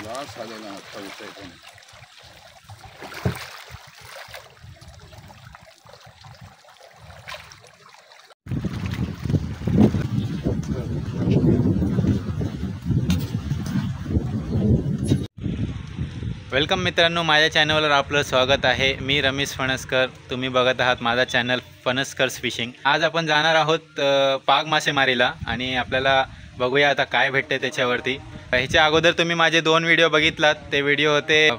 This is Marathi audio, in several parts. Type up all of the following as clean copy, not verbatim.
लॉस झालेला आता होतंय पण वेलकम मित्रांनो, माझ्या चॅनलवर आपलं स्वागत आहे। मी रमेश फणसकर, तुम्ही बघत आहात माझा चॅनल फणसकर्स फिशिंग। आज आपण जाणार आहोत पाग मासेमारीला आणि आपल्याला बघूया आता काय भेटते त्याच्यावरती। ह्याच्या अगोदर तुम्ही माझे 2 व्हिडिओ बघितलात, ते व्हिडिओ होते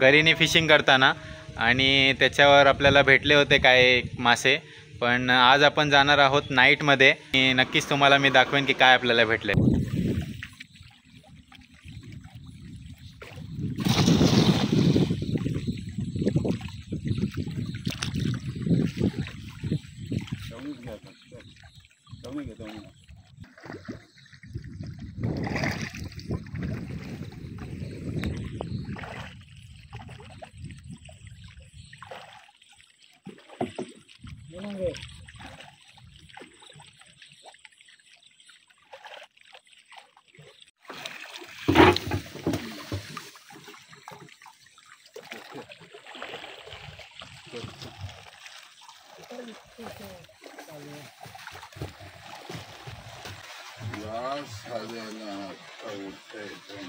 गरीनी फिशिंग करताना आणि त्याच्यावर आपल्याला भेटले होते काय मासे। पण आज आपण जाणार आहोत नाईटमध्ये आणि नक्कीच तुम्हाला मी दाखवेन की काय आपल्याला भेटले। लॉस झालेला आता होतंय पण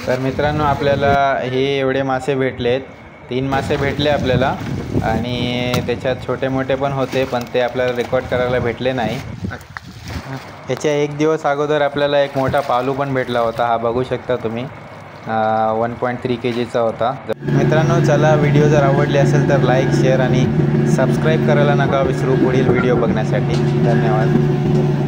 तर मित्रांनो, आपल्याला हे एवढे मासे भेटलेत। 3 मासे भेटले आपल्याला आणि त्याच्यात छोटे मोठे पण होते, पण ते आपल्याला रेकॉर्ड करायला भेटले नाही। याच्या 1 दिवस अगोदर आपल्याला एक मोठा पालू पण भेटला होता, हा बघू शकता तुम्ही 1.3 kgचा होता। मित्रांनो, चला, व्हिडिओ जर आवडले असेल तर लाईक, शेअर आणि सबस्क्राईब करायला नका विसरू पुढील व्हिडिओ बघण्यासाठी। धन्यवाद।